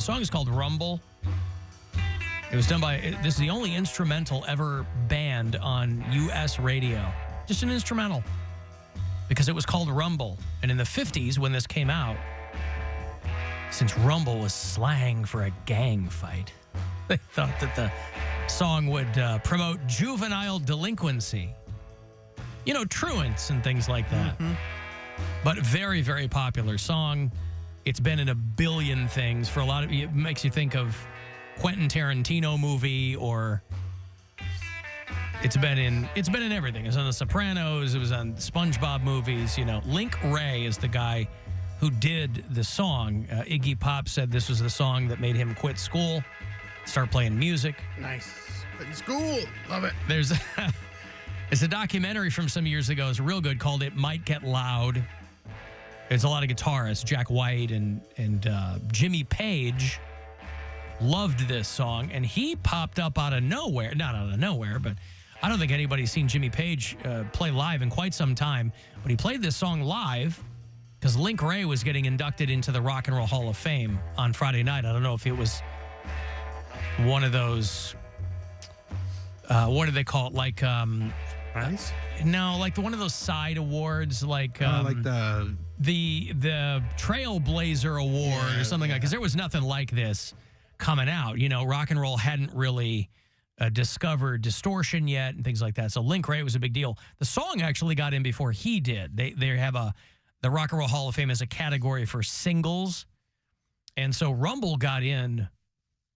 The song is called Rumble. It was done by, this is the only instrumental ever banned on U.S. radio. Just an instrumental. Because it was called Rumble. And in the 50s, when this came out, since Rumble was slang for a gang fight, they thought that the song would promote juvenile delinquency. You know, truants and things like that. Mm-hmm. But very, very popular song. It's been in a billion things. For a lot of it makes you think of Quentin Tarantino movie, or it's been in everything. It's on The Sopranos. It was on SpongeBob movies. You know, Link Wray is the guy who did the song. Iggy Pop said this was the song that made him quit school, start playing music. Nice. Quit school. Love it. There's it's a documentary from some years ago. It's real good, called It Might Get Loud. It's a lot of guitarists. Jack White and Jimmy Page loved this song, and he popped up out of nowhere. Not out of nowhere, but I don't think anybody's seen Jimmy Page play live in quite some time. But he played this song live because Link Wray was getting inducted into the Rock and Roll Hall of Fame on Friday night. I don't know if it was one of those, what do they call it? Like, Nice? No, like one of those side awards, like the Trailblazer Award or something like. Because there was nothing like this coming out. You know, rock and roll hadn't really discovered distortion yet and things like that. So Link Wray was a big deal. The song actually got in before he did. They have the Rock and Roll Hall of Fame as a category for singles, and so Rumble got in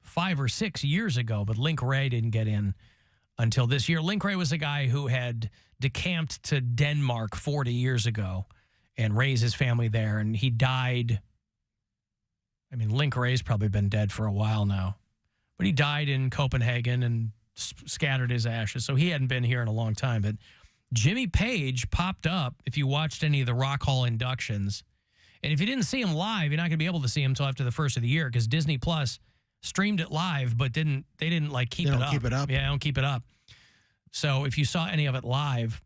5 or 6 years ago, but Link Wray didn't get in until this year. Link Wray was a guy who had decamped to Denmark 40 years ago and raised his family there, and he died. I mean, Link Wray's probably been dead for a while now, but he died in Copenhagen and scattered his ashes, so he hadn't been here in a long time. But Jimmy Page popped up if you watched any of the Rock Hall inductions, and if you didn't see him live, you're not going to be able to see him until after the first of the year, because Disney Plus streamed it live, but they didn't like keep it up. Keep it up. Yeah, don't keep it up. So if you saw any of it live,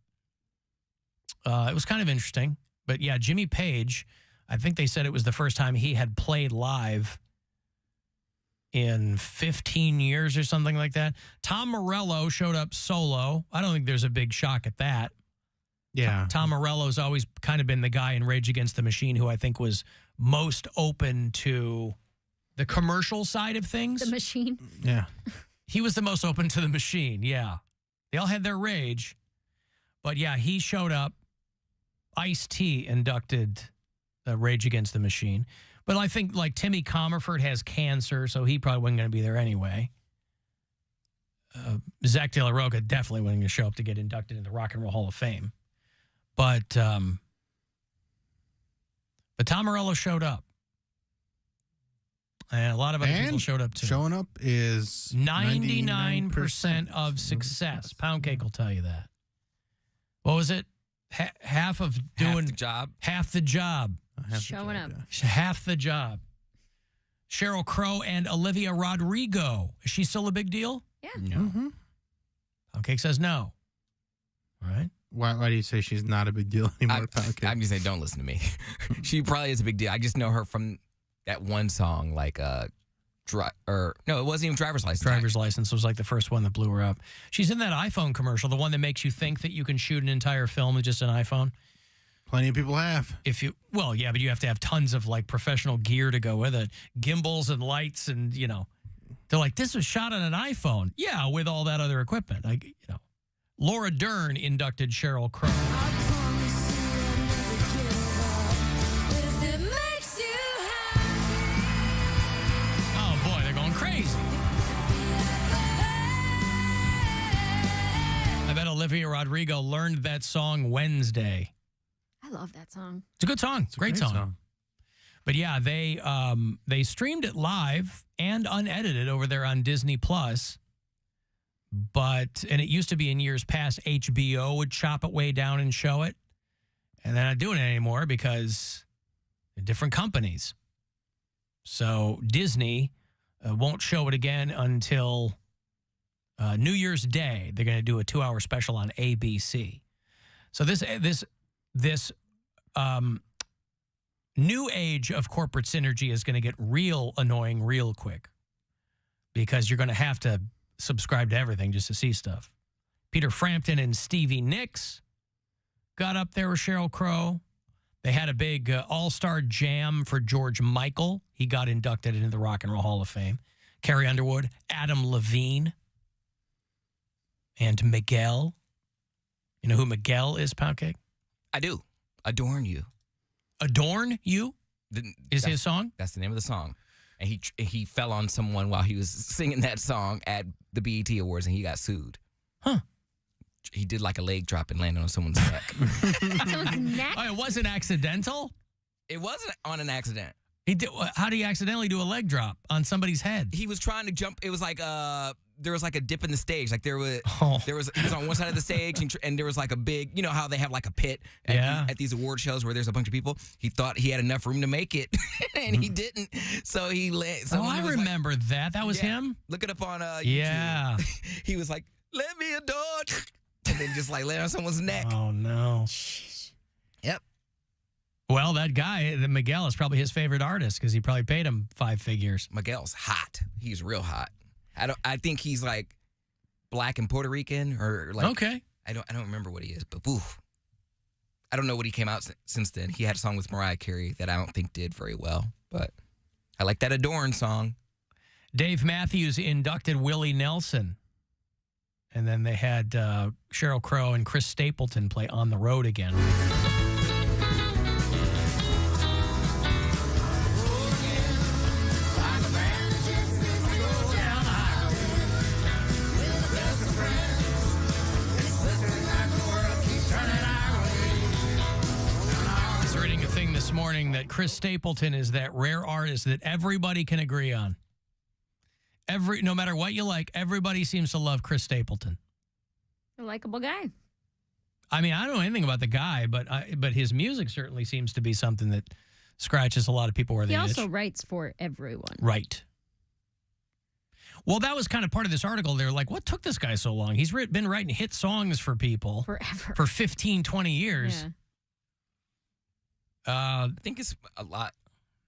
it was kind of interesting. But yeah, Jimmy Page, I think they said it was the first time he had played live in 15 years or something like that. Tom Morello showed up solo. I don't think there's a big shock at that. Yeah. Tom Morello's always kind of been the guy in Rage Against the Machine who I think was most open to the commercial side of things. The Machine. Yeah. He was the most open to the Machine, yeah. They all had their rage. But yeah, he showed up. Ice-T inducted Rage Against the Machine. But I think like Timmy Comerford has cancer, so he probably wasn't going to be there anyway. Zach De La Rocha definitely wasn't going to show up to get inducted into the Rock and Roll Hall of Fame. But Tom Morello showed up. And a lot of other people showed up too. Showing up is 99% of success. Poundcake will tell you that. What was it? Half of doing half the job. Half the job. Showing up. Half the job. Sheryl Crow and Olivia Rodrigo. Is she still a big deal? Yeah. No. Mm-hmm. Poundcake says no. All right. Why do you say she's not a big deal anymore, Poundcake? I'm just saying, don't listen to me. She probably is a big deal. I just know her from that one song, like no, it wasn't even Driver's License. Driver's License was like the first one that blew her up. She's in that iPhone commercial, the one that makes you think that you can shoot an entire film with just an iPhone. Plenty of people have. Well, yeah, but you have to have tons of like professional gear to go with it. Gimbals and lights and, you know. They're like, this was shot on an iPhone. Yeah, with all that other equipment. Like, you know. Laura Dern inducted Sheryl Crow. Oh, boy, they're going crazy. I bet Olivia Rodrigo learned that song Wednesday. I love that song. It's a good song. It's a great song. But yeah, they streamed it live and unedited over there on Disney Plus. And it used to be in years past, HBO would chop it way down and show it. And they're not doing it anymore because they're different companies. So Disney won't show it again until New Year's Day. They're going to do a 2-hour special on ABC. So this new age of corporate synergy is going to get real annoying real quick because you're going to have to subscribe to everything just to see stuff. Peter Frampton and Stevie Nicks got up there with Sheryl Crow. They had a big all-star jam for George Michael. He got inducted into the Rock and Roll Hall of Fame. Carrie Underwood, Adam Levine, and Miguel. You know who Miguel is, Poundcake? I do. Adorn You. Adorn You is his song? That's the name of the song. And he fell on someone while he was singing that song at the BET Awards, and he got sued. Huh. He did like a leg drop and landed on someone's neck. Someone's neck? Oh, it wasn't accidental? It wasn't on an accident. He did. How do you accidentally do a leg drop on somebody's head? He was trying to jump. It was like there was like a dip in the stage. Like he was on one side of the stage and there was like a big, you know how they have like a pit at these award shows where there's a bunch of people. He thought he had enough room to make it and he didn't. So he I remember that. That was him? Look it up on YouTube. Yeah. He was like, "Let me adore," and then just like lay on someone's neck. Oh no. Yep. Well, that guy, Miguel, is probably his favorite artist because he probably paid him 5 figures. Miguel's hot. He's real hot. I think he's like black and Puerto Rican or like. Okay. I don't remember what he is, but oof. I don't know what he came out since then. He had a song with Mariah Carey that I don't think did very well, but I like that Adorn song. Dave Matthews inducted Willie Nelson. And then they had Sheryl Crow and Chris Stapleton play On the Road Again. I was reading a thing this morning that Chris Stapleton is that rare artist that everybody can agree on. No matter what you like, everybody seems to love Chris Stapleton. A likable guy. I mean, I don't know anything about the guy, but his music certainly seems to be something that scratches a lot of people where they itch. He also writes for everyone. Right. Well, that was kind of part of this article. They're like, what took this guy so long? He's been writing hit songs for people forever. For 15, 20 years. Yeah. I think it's a lot,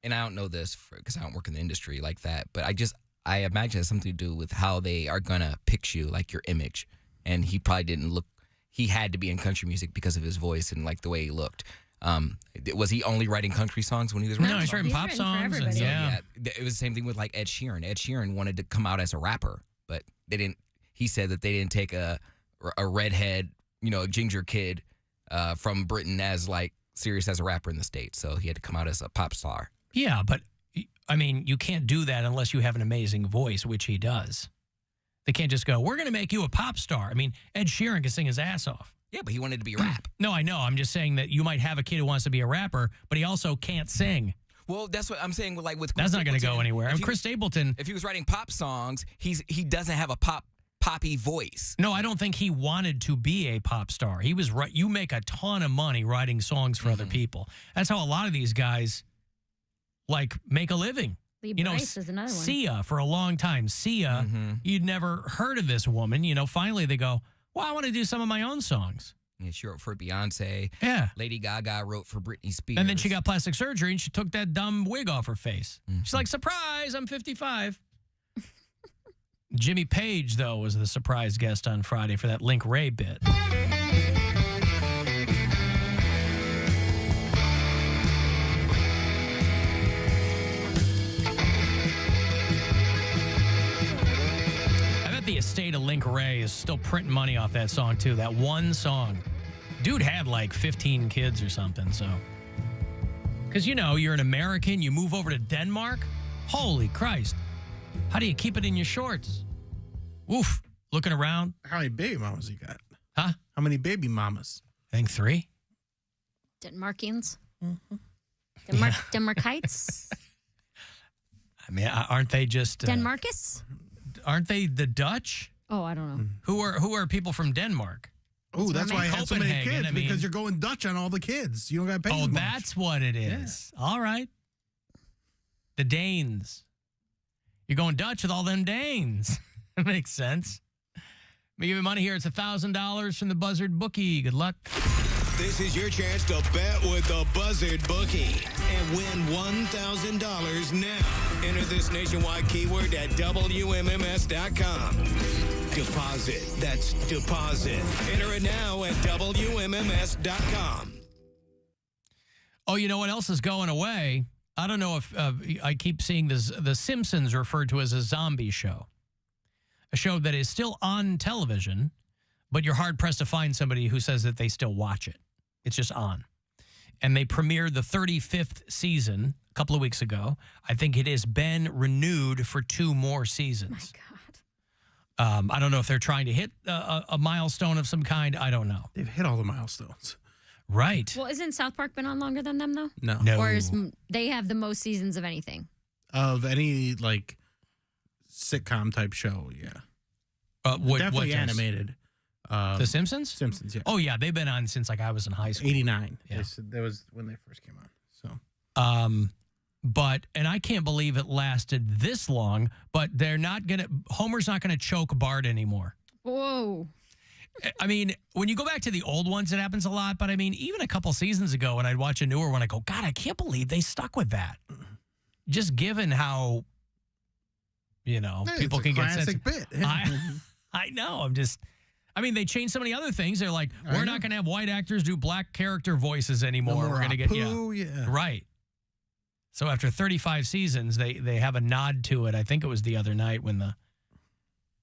and I don't know this because I don't work in the industry like that, but I imagine it has something to do with how they are going to pitch you, like your image. And he probably didn't look, he had to be in country music because of his voice and like the way he looked. Was he only writing country songs when he was writing No, he's writing pop songs. And yeah. It was the same thing with like Ed Sheeran. Ed Sheeran wanted to come out as a rapper, but they didn't. He said that they didn't take a redhead, a ginger kid from Britain as like serious as a rapper in the States. So he had to come out as a pop star. Yeah, but I mean, you can't do that unless you have an amazing voice, which he does. They can't just go, we're going to make you a pop star. I mean, Ed Sheeran can sing his ass off. Yeah, but he wanted to be rap. No, I know. I'm just saying that you might have a kid who wants to be a rapper, but he also can't sing. Well, that's what I'm saying. With Chris that's not going to Stapleton, go anywhere. And Chris Stapleton, if he was writing pop songs, he doesn't have a poppy voice. No, I don't think he wanted to be a pop star. He was right. You make a ton of money writing songs for other people. That's how a lot of these guys like make a living. Lee Bryce is another one. Sia for a long time. Sia, you'd never heard of this woman. Finally they go, well, I want to do some of my own songs. Yeah, she wrote for Beyonce. Yeah. Lady Gaga wrote for Britney Spears. And then she got plastic surgery and she took that dumb wig off her face. She's like, surprise, I'm 55. Jimmy Page, though, was the surprise guest on Friday for that Link Ray bit. The estate of Link Ray is still printing money off that song, too. That one song. Dude had like 15 kids or something, so. Because, you're an American, you move over to Denmark. Holy Christ. How do you keep it in your shorts? Oof. Looking around. How many baby mamas you got? Huh? How many baby mamas? I think 3. Denmarkians. Yeah. Denmarkites. I mean, aren't they just... Denmarcus? Aren't they the Dutch? Oh, I don't know. Who are people from Denmark? Oh, that's why I have so many Copenhagen, kids, because you're going Dutch on all the kids. You don't got to pay as much. That's what it is. Yeah. All right. The Danes. You're going Dutch with all them Danes. That makes sense. Let me give you money here. It's $1,000 from the Buzzard Bookie. Good luck. This is your chance to bet with the Buzzard Bookie and win $1,000 now. Enter this nationwide keyword at WMMS.com. Deposit. That's deposit. Enter it now at WMMS.com. Oh, you know what else is going away? I don't know if I keep seeing this, The Simpsons referred to as a zombie show. A show that is still on television, but you're hard-pressed to find somebody who says that they still watch it. It's just on. And they premiered the 35th season a couple of weeks ago. I think it has been renewed for 2 more seasons. My God. I don't know if they're trying to hit a milestone of some kind. I don't know. They've hit all the milestones. Right. Well, isn't South Park been on longer than them, though? No. Or they have the most seasons of anything? Of any, like, sitcom type show, yeah. Definitely animated. The Simpsons? Simpsons, yeah. Oh, yeah. They've been on since, like, I was in high school. 89. Yeah. That was when they first came on. So. And I can't believe it lasted this long, but Homer's not going to choke Bart anymore. Whoa. I mean, when you go back to the old ones, it happens a lot. But I mean, even a couple seasons ago, when I'd watch a newer one, I go, God, I can't believe they stuck with that. Just given how, people can get sensitive. Bit. I know. They changed so many other things. They're like, we're not going to have white actors do black character voices anymore. We're going to get right. So after 35 seasons, they have a nod to it. I think it was the other night when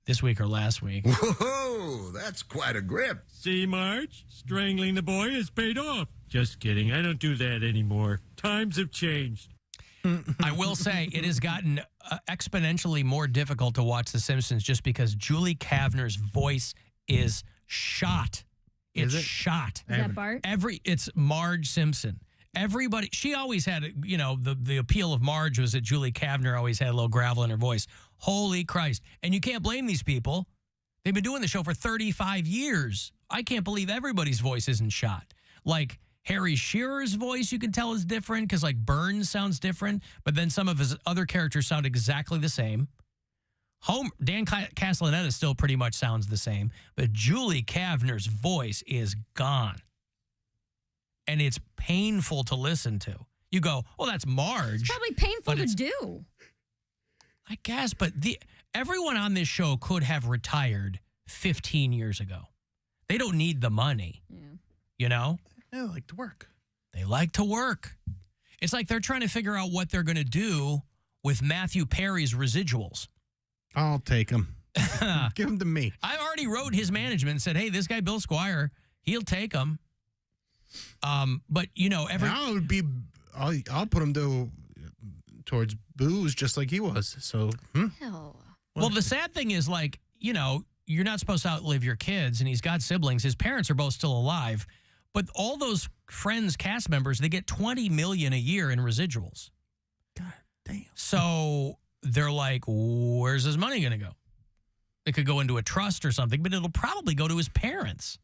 this week or last week. Whoa, that's quite a grip. See, Marge? Strangling the boy has paid off. Just kidding. I don't do that anymore. Times have changed. I will say it has gotten exponentially more difficult to watch The Simpsons just because Julie Kavner's voice is shot. It's shot. Is that Bart? It's Marge Simpson. Everybody, she always had, the appeal of Marge was that Julie Kavner always had a little gravel in her voice. Holy Christ. And you can't blame these people. They've been doing the show for 35 years. I can't believe everybody's voice isn't shot. Like Harry Shearer's voice, you can tell is different because like Burns sounds different, but then some of his other characters sound exactly the same. Dan Castellaneta still pretty much sounds the same, but Julie Kavner's voice is gone. And it's painful to listen to. You go, oh, that's Marge. It's probably painful to do. I guess, but everyone on this show could have retired 15 years ago. They don't need the money. Yeah. They like to work. They like to work. It's like they're trying to figure out what they're going to do with Matthew Perry's residuals. I'll take them. Give them to me. I already wrote his management and said, hey, this guy, Bill Squire, he'll take them. But I'll put him towards booze just like he was. So, Well, the sad thing is, like, you're not supposed to outlive your kids, and he's got siblings. His parents are both still alive, but all those Friends cast members, they get $20 million a year in residuals. God damn. So they're like, where's his money going to go? It could go into a trust or something, but it'll probably go to his parents.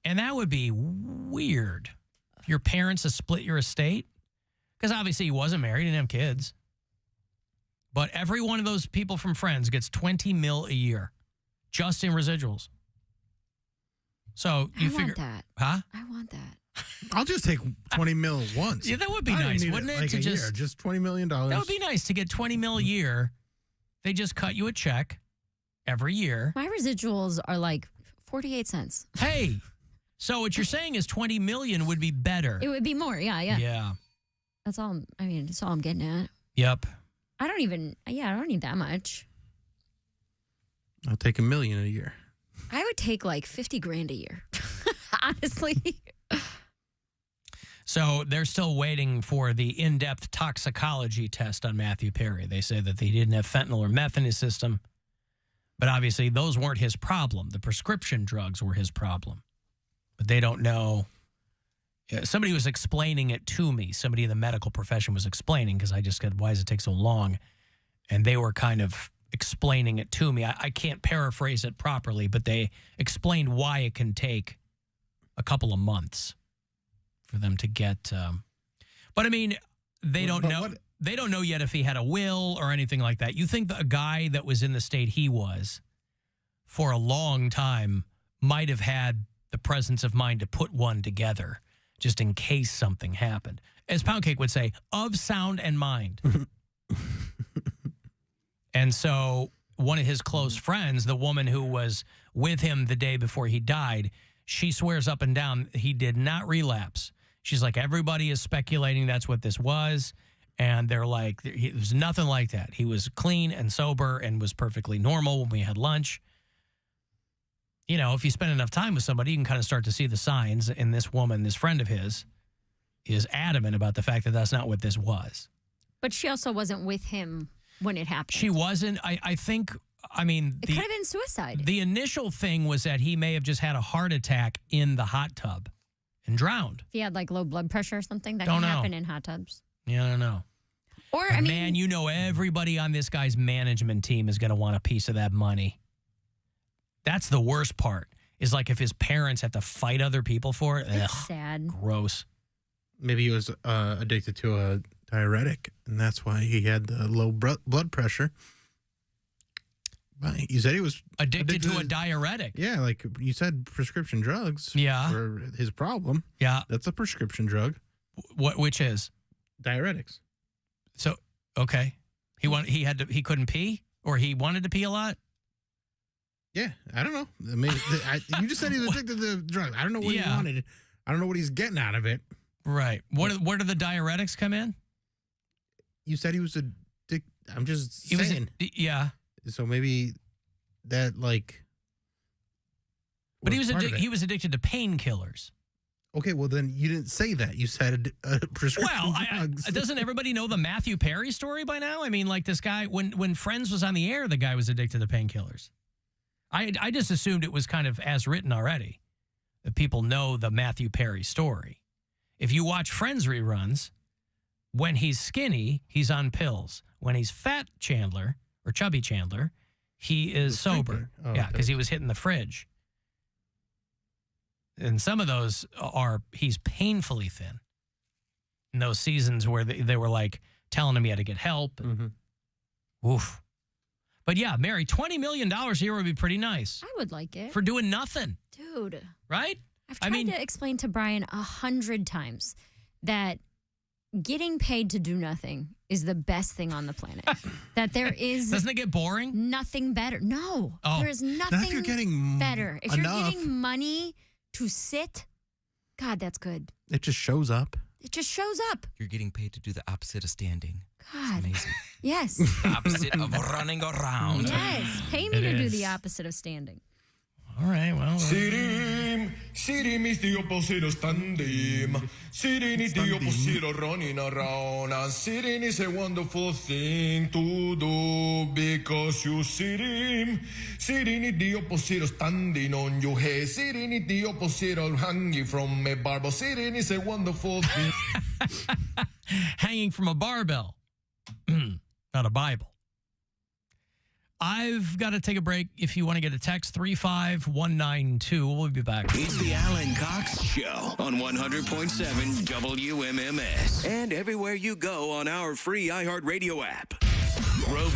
And that would be weird. If your parents have split your estate. Because obviously he wasn't married, didn't have kids. But every one of those people from Friends gets $20 million a year. Just in residuals. So you figure. I want that. Huh? I want that. I'll just take $20 million once. Yeah, that would be nice, wouldn't it? Like to a year, just $20 million. That would be nice to get $20 million a year. They just cut you a check every year. My residuals are like 48 cents. Hey. So what you're saying is $20 million would be better. It would be more, yeah. Yeah. That's all. That's all I'm getting at. Yep. I don't need that much. I'll take $1 million a year. I would take like 50 grand a year, honestly. So they're still waiting for the in-depth toxicology test on Matthew Perry. They say that he didn't have fentanyl or meth in his system, but obviously those weren't his problem. The prescription drugs were his problem. But they don't know. Somebody was explaining it to me. Somebody in the medical profession was explaining because I just said, why does it take so long? And they were kind of explaining it to me. I can't paraphrase it properly, but they explained why it can take a couple of months for them to get. But I mean, they don't know. They don't know yet if he had a will or anything like that. You think that a guy that was in the state he was for a long time might have had the presence of mind to put one together just in case something happened. As Poundcake would say, of sound and mind. And so one of his close friends, the woman who was with him the day before he died, she swears up and down he did not relapse. She's like, everybody is speculating that's what this was. And they're like, it was nothing like that. He was clean and sober and was perfectly normal when we had lunch. You know, if you spend enough time with somebody, you can kind of start to see the signs. And this woman, this friend of his, is adamant about the fact that that's not what this was. But she also wasn't with him when it happened. She wasn't. I think, I mean. It could have been suicide. The initial thing was that he may have just had a heart attack in the hot tub and drowned. If he had like low blood pressure or something, that Don't can know. happen in hot tubs. Yeah, I don't know. Or, But I mean, man, you know everybody on this guy's management team is going to want a piece of that money. That's the worst part, is like if his parents have to fight other people for it. it's Ugh, sad. gross. Maybe he was addicted to a diuretic, and that's why he had the low blood pressure. But you said he was Addicted to a diuretic. Yeah, like you said, prescription drugs. Yeah. For his problem. Yeah. That's a prescription drug. Which is? Diuretics. So, okay. He couldn't pee, or he wanted to pee a lot? Yeah, I don't know. I mean, you just said he was addicted to drugs. I don't know what he wanted. I don't know what he's getting out of it. Right. Where do the diuretics come in? You said he was addicted. I'm just He saying. Yeah. So maybe that like. But he was part of it. he was addicted to painkillers. Okay, well then you didn't say that. You said prescription drugs. Doesn't everybody know the Matthew Perry story by now? I mean, like this guy, when Friends was on the air, the guy was addicted to painkillers. I just assumed it was kind of as written already, that people know the Matthew Perry story. If you watch Friends reruns, when he's skinny, he's on pills. When he's fat Chandler, or chubby Chandler, he is sober. Oh, yeah, okay. because he was hitting the fridge. And some of those he's painfully thin. In those seasons where they were like telling him he had to get help. Oof. But yeah, Mary, $20 million a year would be pretty nice. I would like it. For doing nothing. Dude. Right? I've tried to explain to Brian 100 times that getting paid to do nothing is the best thing on the planet. That there is... Doesn't it get boring? Nothing better. No. Oh. There is Not nothing if you're getting better. If enough. you're getting money to sit, God, that's good. It just shows up. It just shows up. You're getting paid to do the opposite of standing. God. Amazing. Yes. Opposite of running around. Yes. Pay me It to do is. the opposite of standing. All right, well. Sirim, Sirim is the opposite of standing. Sitting is the opposite of running around. And sitting is a wonderful thing to do because you sitting. Sitting is the opposite of standing on your head. Sitting is the opposite of hanging from a barbell. Sitting is a wonderful thing. Hanging from a barbell. Not a Bible. I've got to take a break. If you want to get a text, 35192. We'll be back. It's the Alan Cox Show on 100.7 WMMS. And everywhere you go on our free iHeartRadio app. Rover